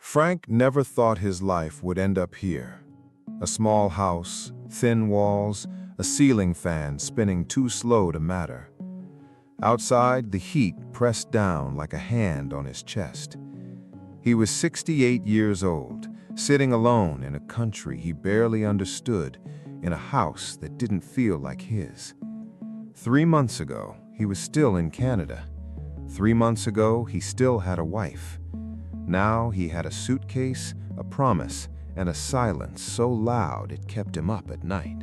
Frank never thought his life would end up here. A small house, thin walls, a ceiling fan spinning too slow to matter. Outside, the heat pressed down like a hand on his chest. He was 68 years old, sitting alone in a country he barely understood, in a house that didn't feel like his. 3 months ago, he was still in Canada. 3 months ago, he still had a wife. Now he had a suitcase, a promise, and a silence so loud it kept him up at night.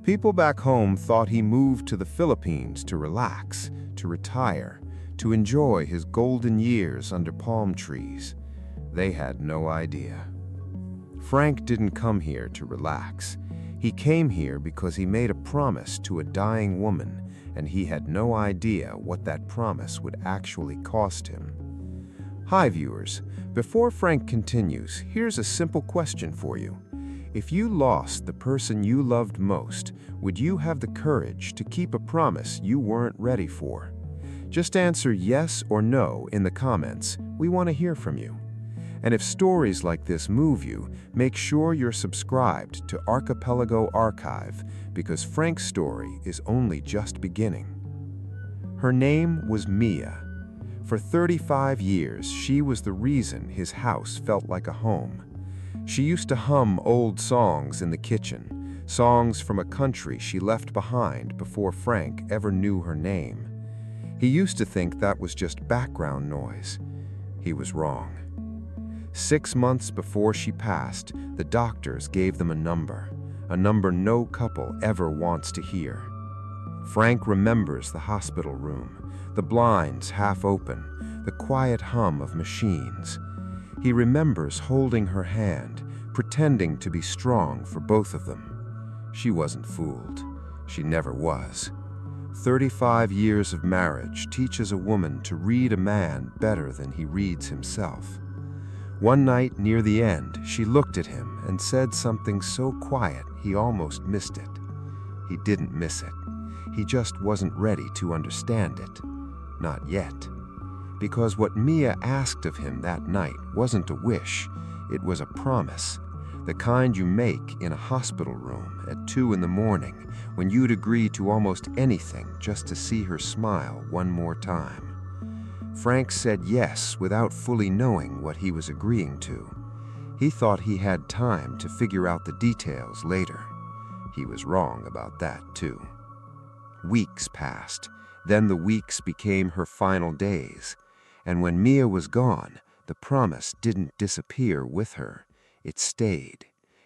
People back home thought he moved to the Philippines to relax, to retire, to enjoy his golden years under palm trees. They had no idea. Frank didn't come here to relax. He came here because he made a promise to a dying woman, and he had no idea what that promise would actually cost him. Hi viewers, before Frank continues, here's a simple question for you. If you lost the person you loved most, would you have the courage to keep a promise you weren't ready for? Just answer yes or no in the comments. We want to hear from you. And if stories like this move you, make sure you're subscribed to Archipelago Archive, because Frank's story is only just beginning. Her name was Miya. For 35 years, she was the reason his house felt like a home. She used to hum old songs in the kitchen, songs from a country she left behind before Frank ever knew her name. He used to think that was just background noise. He was wrong. 6 months before she passed, the doctors gave them a number no couple ever wants to hear. Frank remembers the hospital room, the blinds half open, the quiet hum of machines. He remembers holding her hand, pretending to be strong for both of them. She wasn't fooled. She never was. 35 years of marriage teaches a woman to read a man better than he reads himself. One night near the end, she looked at him and said something so quiet he almost missed it. He didn't miss it. He just wasn't ready to understand it. Not yet. Because what Miya asked of him that night wasn't a wish, it was a promise. The kind you make in a hospital room at 2 in the morning when you'd agree to almost anything just to see her smile one more time. Frank said yes without fully knowing what he was agreeing to. He thought he had time to figure out the details later. He was wrong about that too. Weeks passed. Then the weeks became her final days. And when Miya was gone, the promise didn't disappear with her. It stayed.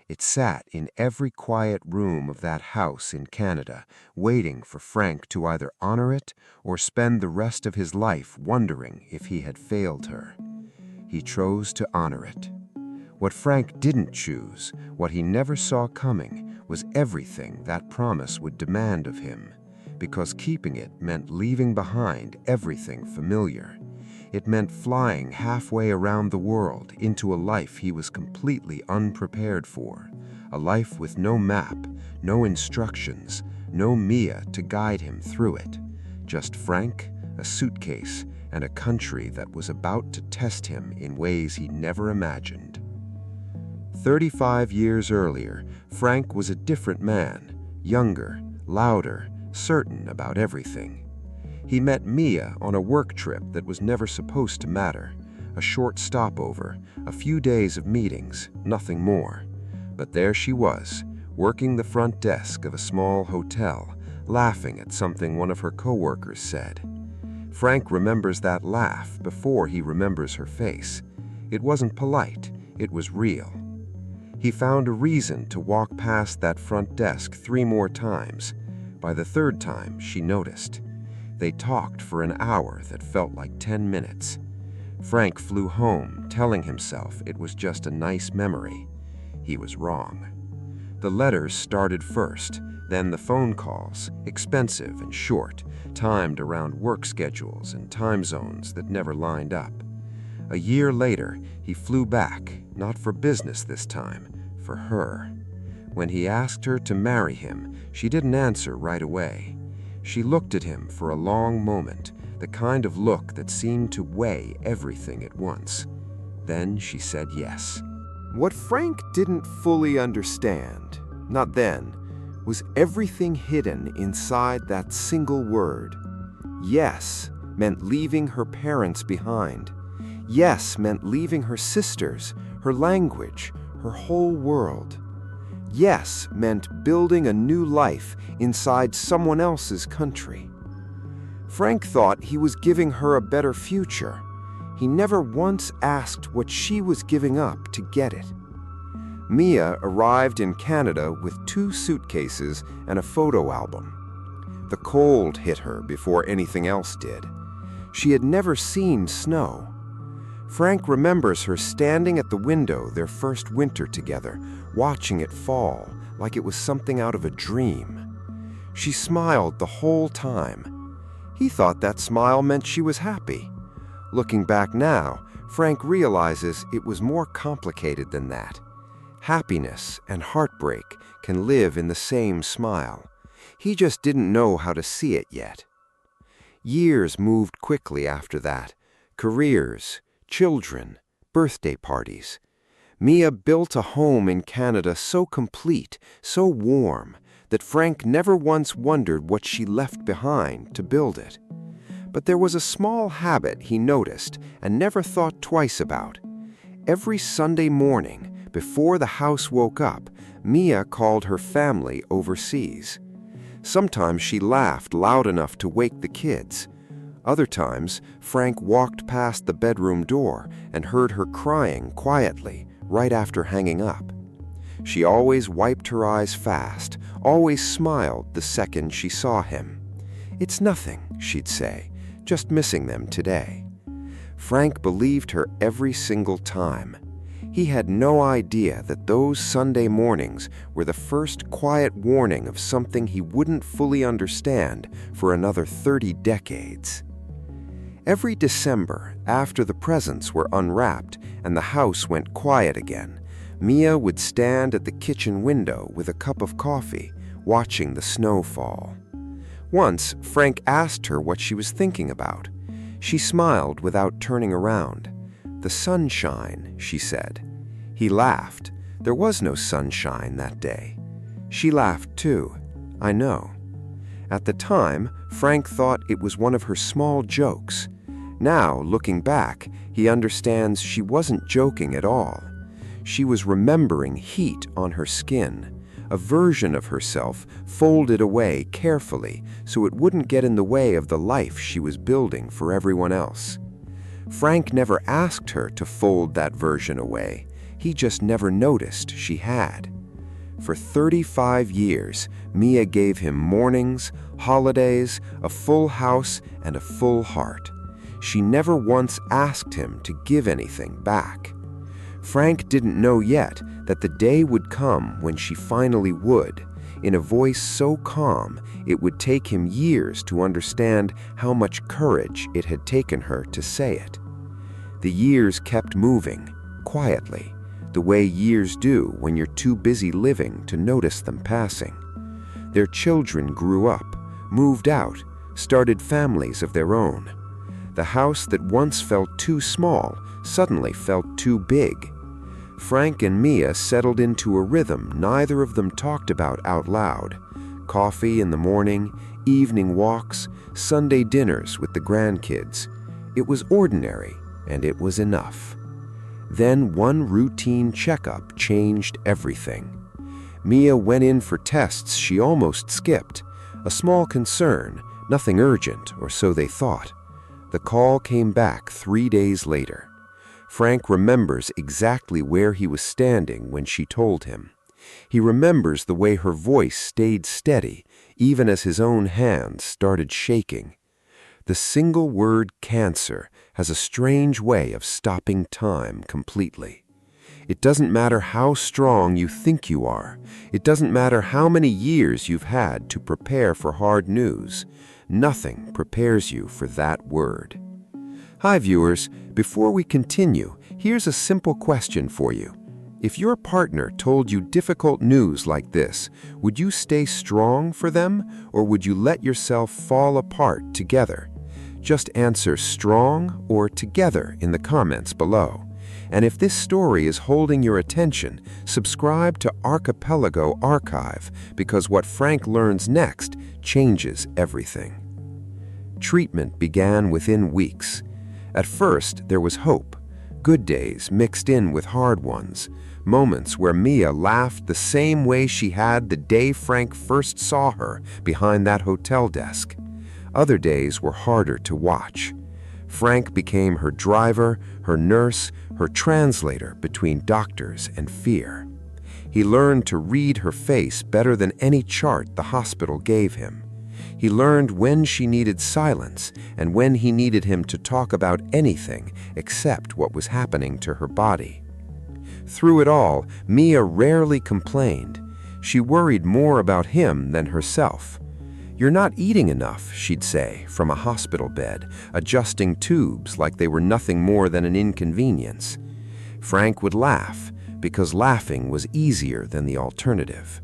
It sat in every quiet room of that house in Canada, waiting for Frank to either honor it or spend the rest of his life wondering if he had failed her. He chose to honor it. What Frank didn't choose, what he never saw coming, was everything that promise would demand of him, because keeping it meant leaving behind everything familiar. It meant flying halfway around the world into a life he was completely unprepared for, a life with no map, no instructions, no Miya to guide him through it, just Frank, a suitcase, and a country that was about to test him in ways he never imagined. 35 years earlier, Frank was a different man, younger, louder, certain about everything. He met Miya on a work trip that was never supposed to matter, a short stopover, a few days of meetings, nothing more. But there she was, working the front desk of a small hotel, laughing at something one of her coworkers said. Frank remembers that laugh before he remembers her face. It wasn't polite, it was real. He found a reason to walk past that front desk 3 more times. By the 3rd time, she noticed. They talked for an hour that felt like 10 minutes. Frank flew home, telling himself it was just a nice memory. He was wrong. The letters started first, then the phone calls, expensive and short, timed around work schedules and time zones that never lined up. A year later, he flew back, not for business this time, for her. When he asked her to marry him, she didn't answer right away. She looked at him for a long moment, the kind of look that seemed to weigh everything at once. Then she said yes. What Frank didn't fully understand, not then, was everything hidden inside that single word. Yes meant leaving her parents behind. Yes meant leaving her sisters, her language, her whole world. Yes meant building a new life inside someone else's country. Frank thought he was giving her a better future. He never once asked what she was giving up to get it. Miya arrived in Canada with 2 suitcases and a photo album. The cold hit her before anything else did. She had never seen snow. Frank remembers her standing at the window their first winter together, watching it fall like it was something out of a dream. She smiled the whole time. He thought that smile meant she was happy. Looking back now, Frank realizes it was more complicated than that. Happiness and heartbreak can live in the same smile. He just didn't know how to see it yet. Years moved quickly after that. Careers, children, birthday parties. Miya built a home in Canada so complete, so warm, that Frank never once wondered what she left behind to build it. But there was a small habit he noticed and never thought twice about. Every Sunday morning, before the house woke up, Miya called her family overseas. Sometimes she laughed loud enough to wake the kids. Other times, Frank walked past the bedroom door and heard her crying quietly right after hanging up. She always wiped her eyes fast, always smiled the second she saw him. "It's nothing," she'd say, "just missing them today." Frank believed her every single time. He had no idea that those Sunday mornings were the first quiet warning of something he wouldn't fully understand for another 30 decades. Every December, after the presents were unwrapped and the house went quiet again, Miya would stand at the kitchen window with a cup of coffee, watching the snow fall. Once, Frank asked her what she was thinking about. She smiled without turning around. "The sunshine," she said. He laughed. There was no sunshine that day. She laughed too. "I know." At the time, Frank thought it was one of her small jokes. Now, looking back, he understands she wasn't joking at all. She was remembering heat on her skin, a version of herself folded away carefully so it wouldn't get in the way of the life she was building for everyone else. Frank never asked her to fold that version away. He just never noticed she had. For 35 years, Miya gave him mornings, holidays, a full house, and a full heart. She never once asked him to give anything back. Frank didn't know yet that the day would come when she finally would, in a voice so calm it would take him years to understand how much courage it had taken her to say it. The years kept moving, quietly, the way years do when you're too busy living to notice them passing. Their children grew up, moved out, started families of their own. The house that once felt too small suddenly felt too big. Frank and Miya settled into a rhythm neither of them talked about out loud. Coffee in the morning, evening walks, Sunday dinners with the grandkids. It was ordinary, and it was enough. Then one routine checkup changed everything. Miya went in for tests she almost skipped. A small concern, nothing urgent, or so they thought. The call came back 3 days later. Frank remembers exactly where he was standing when she told him. He remembers the way her voice stayed steady, even as his own hands started shaking. The single word cancer has a strange way of stopping time completely. It doesn't matter how strong you think you are. It doesn't matter how many years you've had to prepare for hard news. Nothing prepares you for that word. Hi viewers, before we continue, here's a simple question for you. If your partner told you difficult news like this, would you stay strong for them, or would you let yourself fall apart together? Just answer strong or together in the comments below. And if this story is holding your attention, subscribe to Archipelago Archive, because what Frank learns next changes everything. Treatment began within weeks. At first, there was hope. Good days mixed in with hard ones. Moments where Miya laughed the same way she had the day Frank first saw her behind that hotel desk. Other days were harder to watch. Frank became her driver, her nurse, her translator between doctors and fear. He learned to read her face better than any chart the hospital gave him. He learned when she needed silence and when he needed him to talk about anything except what was happening to her body. Through it all, Miya rarely complained. She worried more about him than herself. "You're not eating enough," she'd say from a hospital bed, adjusting tubes like they were nothing more than an inconvenience. Frank would laugh, because laughing was easier than the alternative.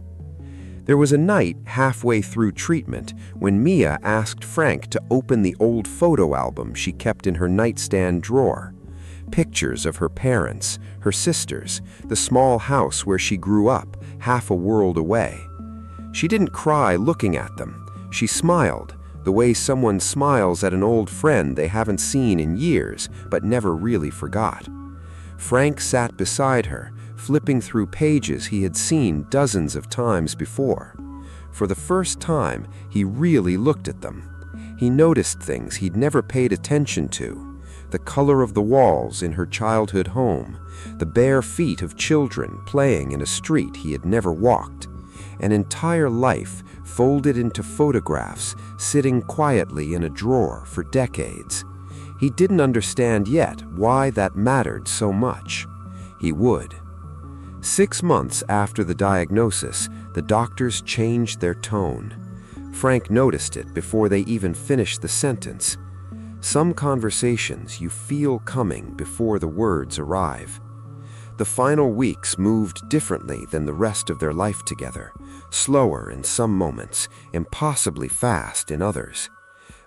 There was a night halfway through treatment when Miya asked Frank to open the old photo album she kept in her nightstand drawer. Pictures of her parents, her sisters, the small house where she grew up, half a world away. She didn't cry looking at them. She smiled, the way someone smiles at an old friend they haven't seen in years but never really forgot. Frank sat beside her, flipping through pages he had seen dozens of times before. For the first time, he really looked at them. He noticed things he'd never paid attention to. The color of the walls in her childhood home, the bare feet of children playing in a street he had never walked, an entire life folded into photographs sitting quietly in a drawer for decades. He didn't understand yet why that mattered so much. He would. 6 months after the diagnosis, the doctors changed their tone. Frank noticed it before they even finished the sentence. Some conversations you feel coming before the words arrive. The final weeks moved differently than the rest of their life together, slower in some moments, impossibly fast in others.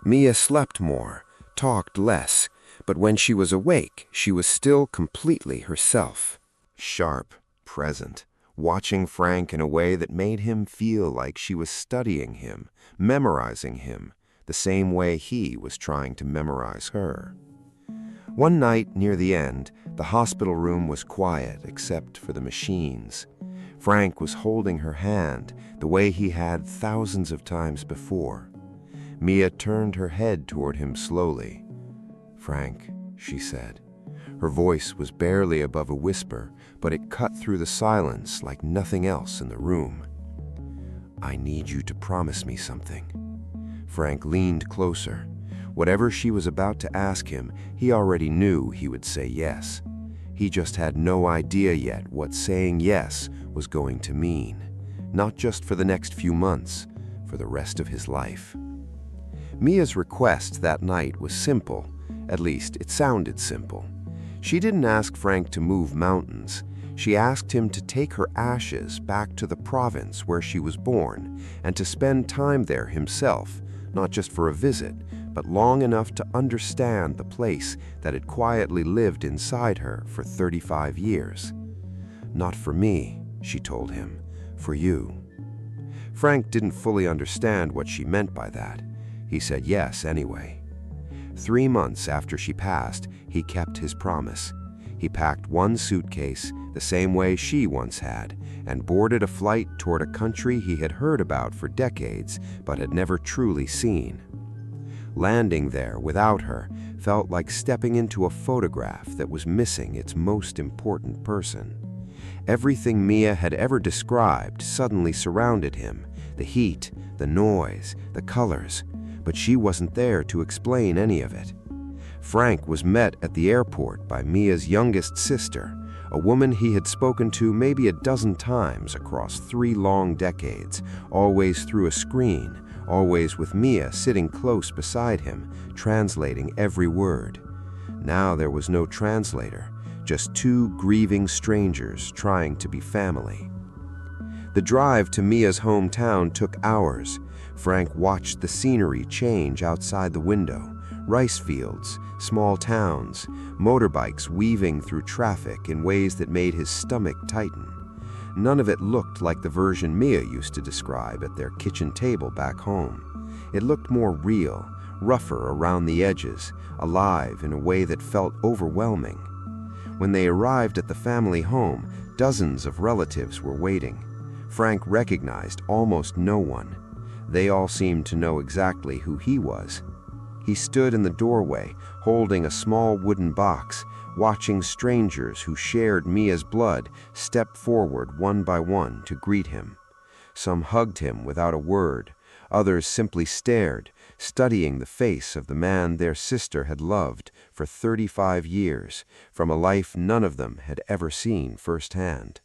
Miya slept more, talked less, but when she was awake, she was still completely herself. Sharp, present, watching Frank in a way that made him feel like she was studying him, memorizing him, the same way he was trying to memorize her. One night near the end, the hospital room was quiet except for the machines. Frank was holding her hand the way he had thousands of times before. Miya turned her head toward him slowly. "Frank," she said. Her voice was barely above a whisper, but it cut through the silence like nothing else in the room. "I need you to promise me something." Frank leaned closer. Whatever she was about to ask him, he already knew he would say yes. He just had no idea yet what saying yes was going to mean, not just for the next few months, for the rest of his life. Miya's request that night was simple, at least it sounded simple. She didn't ask Frank to move mountains. She asked him to take her ashes back to the province where she was born and to spend time there himself, not just for a visit, but long enough to understand the place that had quietly lived inside her for 35 years. "Not for me," she told him, "for you." Frank didn't fully understand what she meant by that. He said yes anyway. 3 months after she passed, he kept his promise. He packed one suitcase, the same way she once had, and boarded a flight toward a country he had heard about for decades but had never truly seen. Landing there without her felt like stepping into a photograph that was missing its most important person. Everything Miya had ever described suddenly surrounded him, the heat, the noise, the colors, but she wasn't there to explain any of it. Frank was met at the airport by Miya's youngest sister, a woman he had spoken to maybe a dozen times across 3 long decades, always through a screen, always with Miya sitting close beside him, translating every word. Now there was no translator, just 2 grieving strangers trying to be family. The drive to Miya's hometown took hours. Frank watched the scenery change outside the window, Rice fields, small towns, motorbikes weaving through traffic in ways that made his stomach tighten. None of it looked like the version Miya used to describe at their kitchen table back home. It looked more real, rougher around the edges, alive in a way that felt overwhelming. When they arrived at the family home, dozens of relatives were waiting. Frank recognized almost no one. They all seemed to know exactly who he was. He stood in the doorway, holding a small wooden box, watching strangers who shared Miya's blood step forward one by one to greet him. Some hugged him without a word. Others simply stared, studying the face of the man their sister had loved for 35 years, from a life none of them had ever seen firsthand.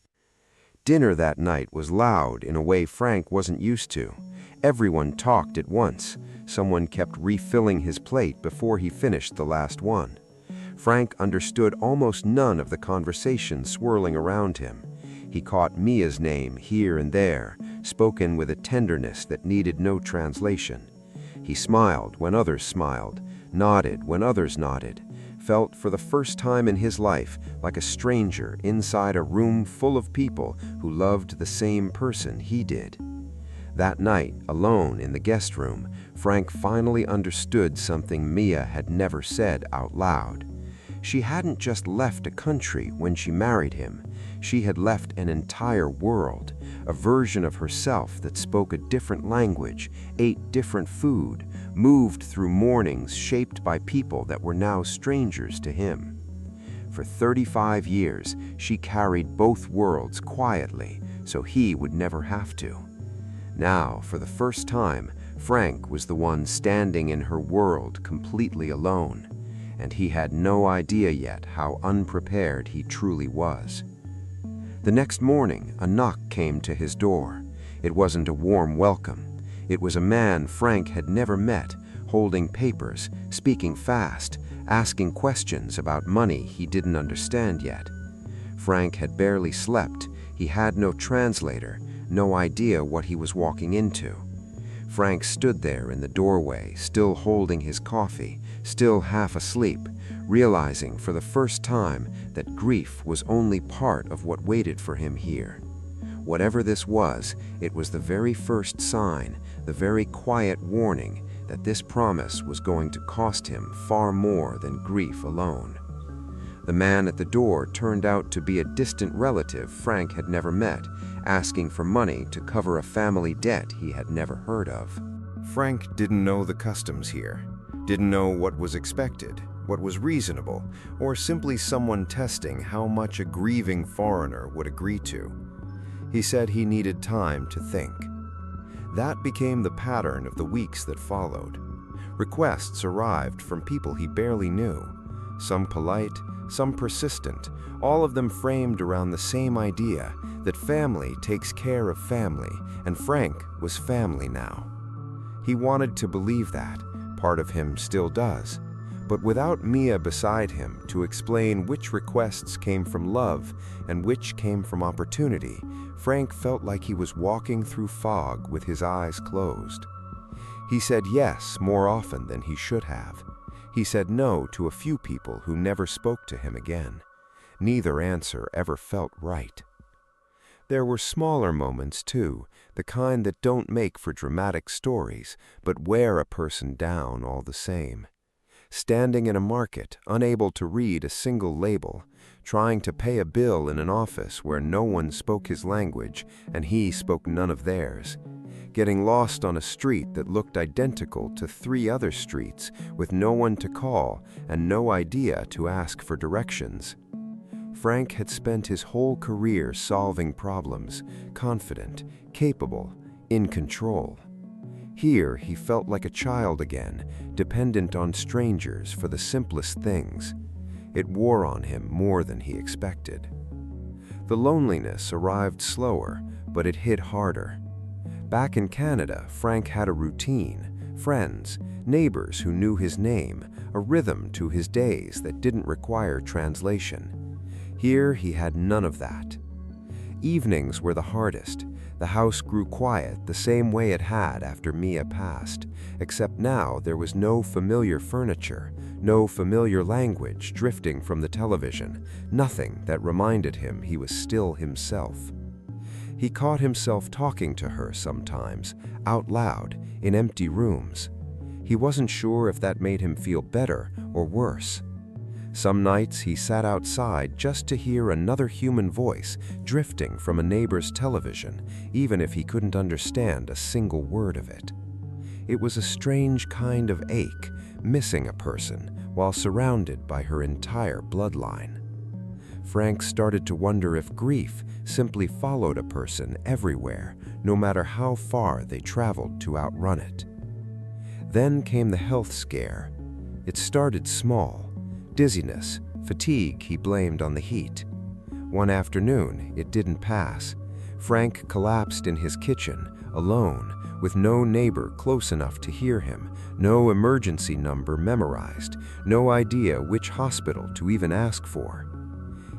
Dinner that night was loud in a way Frank wasn't used to. Everyone talked at once. Someone kept refilling his plate before he finished the last one. Frank understood almost none of the conversation swirling around him. He caught Miya's name here and there, spoken with a tenderness that needed no translation. He smiled when others smiled, nodded when others nodded, felt for the first time in his life like a stranger inside a room full of people who loved the same person he did. That night, alone in the guest room, Frank finally understood something Miya had never said out loud. She hadn't just left a country when she married him. She had left an entire world, a version of herself that spoke a different language, ate different food, moved through mornings shaped by people that were now strangers to him. For 35 years, she carried both worlds quietly, so he would never have to. Now, for the first time, Frank was the one standing in her world completely alone, and he had no idea yet how unprepared he truly was. The next morning, a knock came to his door. It wasn't a warm welcome. It was a man Frank had never met, holding papers, speaking fast, asking questions about money he didn't understand yet. Frank had barely slept. He had no translator, no idea what he was walking into. Frank stood there in the doorway, still holding his coffee, still half asleep, realizing for the first time that grief was only part of what waited for him here. Whatever this was, it was the very first sign, the very quiet warning that this promise was going to cost him far more than grief alone. The man at the door turned out to be a distant relative Frank had never met, asking for money to cover a family debt he had never heard of. Frank didn't know the customs here, didn't know what was expected, what was reasonable, or simply someone testing how much a grieving foreigner would agree to. He said he needed time to think. That became the pattern of the weeks that followed. Requests arrived from people he barely knew, some polite, some persistent, all of them framed around the same idea that family takes care of family, and Frank was family now. He wanted to believe that, part of him still does, but without Miya beside him to explain which requests came from love and which came from opportunity, Frank felt like he was walking through fog with his eyes closed. He said yes more often than he should have. He said no to a few people who never spoke to him again. Neither answer ever felt right. There were smaller moments, too, the kind that don't make for dramatic stories, but wear a person down all the same. Standing in a market, unable to read a single label, trying to pay a bill in an office where no one spoke his language and he spoke none of theirs. Getting lost on a street that looked identical to 3 other streets with no one to call and no idea to ask for directions. Frank had spent his whole career solving problems, confident, capable, in control. Here he felt like a child again, dependent on strangers for the simplest things. It wore on him more than he expected. The loneliness arrived slower, but it hit harder. Back in Canada, Frank had a routine, friends, neighbors who knew his name, a rhythm to his days that didn't require translation. Here he had none of that. Evenings were the hardest. The house grew quiet the same way it had after Miya passed, except now there was no familiar furniture, no familiar language drifting from the television, nothing that reminded him he was still himself. He caught himself talking to her sometimes, out loud, in empty rooms. He wasn't sure if that made him feel better or worse. Some nights he sat outside just to hear another human voice drifting from a neighbor's television, even if he couldn't understand a single word of it. It was a strange kind of ache, missing a person while surrounded by her entire bloodline. Frank started to wonder if grief simply followed a person everywhere, no matter how far they traveled to outrun it. Then came the health scare. It started small. Dizziness, fatigue he blamed on the heat. One afternoon, it didn't pass. Frank collapsed in his kitchen, alone, with no neighbor close enough to hear him, no emergency number memorized, no idea which hospital to even ask for.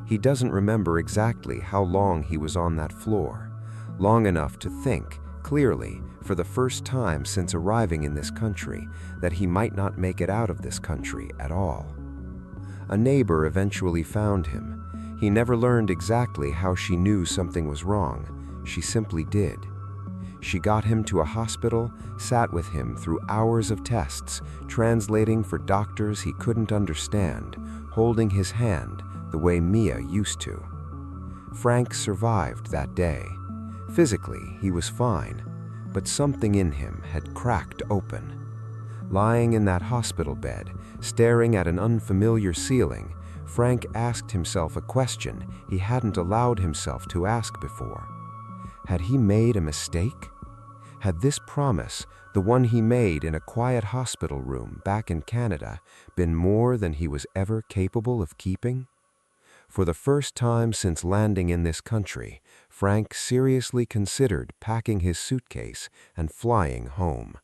He doesn't remember exactly how long he was on that floor, long enough to think, clearly, for the first time since arriving in this country, that he might not make it out of this country at all. A neighbor eventually found him. He never learned exactly how she knew something was wrong. She simply did. She got him to a hospital, sat with him through hours of tests, translating for doctors he couldn't understand, holding his hand the way Miya used to. Frank survived that day. Physically, he was fine, but something in him had cracked open. Lying in that hospital bed, staring at an unfamiliar ceiling, Frank asked himself a question he hadn't allowed himself to ask before. Had he made a mistake? Had this promise, the one he made in a quiet hospital room back in Canada, been more than he was ever capable of keeping? For the first time since landing in this country, Frank seriously considered packing his suitcase and flying home.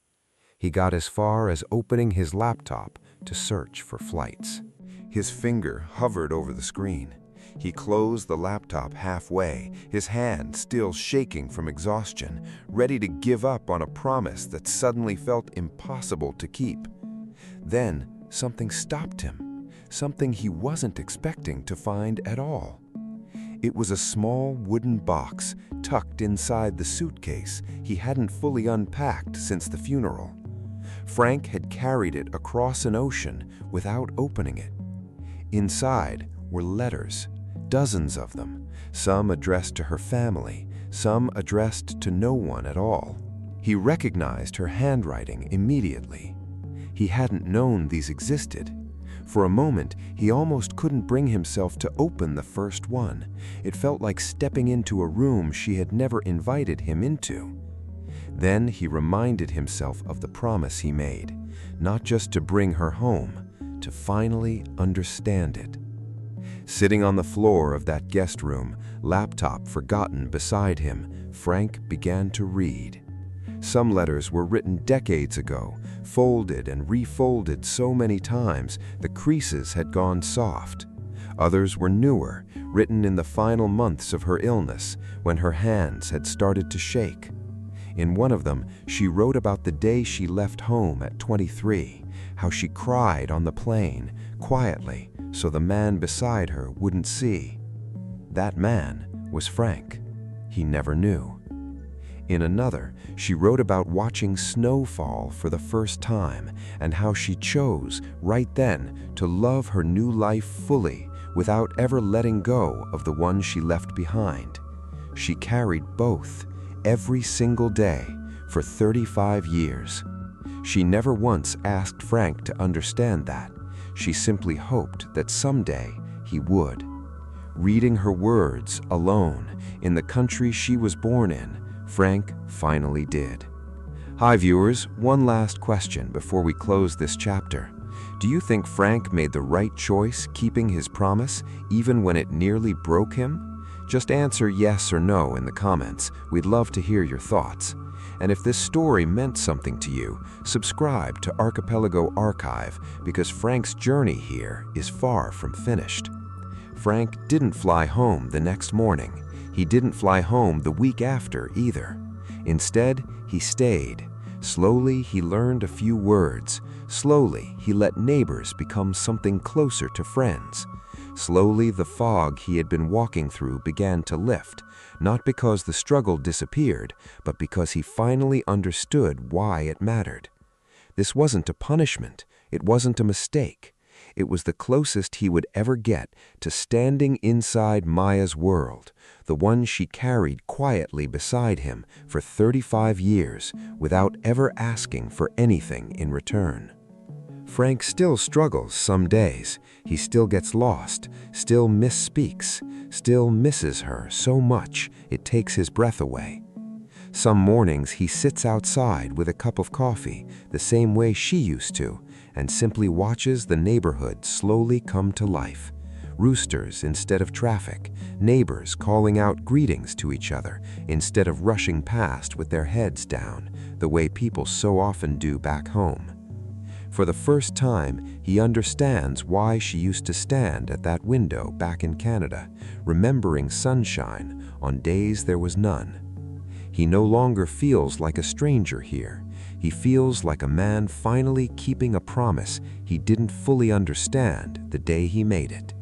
He got as far as opening his laptop to search for flights. His finger hovered over the screen. He closed the laptop halfway, his hand still shaking from exhaustion, ready to give up on a promise that suddenly felt impossible to keep. Then something stopped him, something he wasn't expecting to find at all. It was a small wooden box tucked inside the suitcase he hadn't fully unpacked since the funeral. Frank had carried it across an ocean without opening it. Inside were letters, dozens of them, some addressed to her family, some addressed to no one at all. He recognized her handwriting immediately. He hadn't known these existed. For a moment, he almost couldn't bring himself to open the first one. It felt like stepping into a room she had never invited him into. Then he reminded himself of the promise he made, not just to bring her home, to finally understand it. Sitting on the floor of that guest room, laptop forgotten beside him, Frank began to read. Some letters were written decades ago, folded and refolded so many times the creases had gone soft. Others were newer, written in the final months of her illness, when her hands had started to shake. In one of them, she wrote about the day she left home at 23, how she cried on the plane, quietly, so the man beside her wouldn't see. That man was Frank. He never knew. In another, she wrote about watching snow fall for the first time and how she chose, right then, to love her new life fully without ever letting go of the one she left behind. She carried both, every single day, for 35 years. She never once asked Frank to understand that. She simply hoped that someday he would. Reading her words alone in the country she was born in, Frank finally did. Hi viewers, one last question before we close this chapter. Do you think Frank made the right choice keeping his promise even when it nearly broke him? Just answer yes or no in the comments. We'd love to hear your thoughts. And if this story meant something to you, subscribe to Archipelago Archive because Frank's journey here is far from finished. Frank didn't fly home the next morning. He didn't fly home the week after either. Instead, he stayed. Slowly, he learned a few words. Slowly, he let neighbors become something closer to friends. Slowly, the fog he had been walking through began to lift, not because the struggle disappeared, but because he finally understood why it mattered. This wasn't a punishment. It wasn't a mistake. It was the closest he would ever get to standing inside Miya's world, the one she carried quietly beside him for 35 years without ever asking for anything in return. Frank still struggles some days. He still gets lost, still misspeaks, still misses her so much it takes his breath away. Some mornings he sits outside with a cup of coffee, the same way she used to, and simply watches the neighborhood slowly come to life. Roosters instead of traffic, neighbors calling out greetings to each other instead of rushing past with their heads down, the way people so often do back home. For the first time, he understands why she used to stand at that window back in Canada, remembering sunshine on days there was none. He no longer feels like a stranger here. He feels like a man finally keeping a promise he didn't fully understand the day he made it.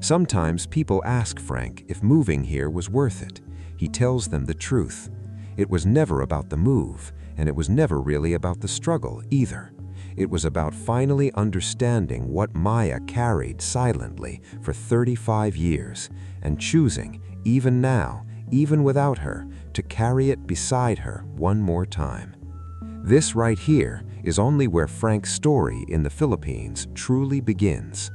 Sometimes people ask Frank if moving here was worth it. He tells them the truth. It was never about the move, and it was never really about the struggle either. It was about finally understanding what Miya carried silently for 35 years and choosing, even now, even without her, to carry it beside her one more time. This right here is only where Frank's story in the Philippines truly begins.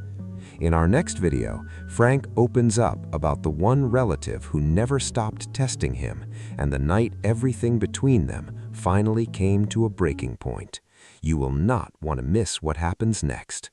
In our next video, Frank opens up about the one relative who never stopped testing him and the night everything between them finally came to a breaking point. You will not want to miss what happens next.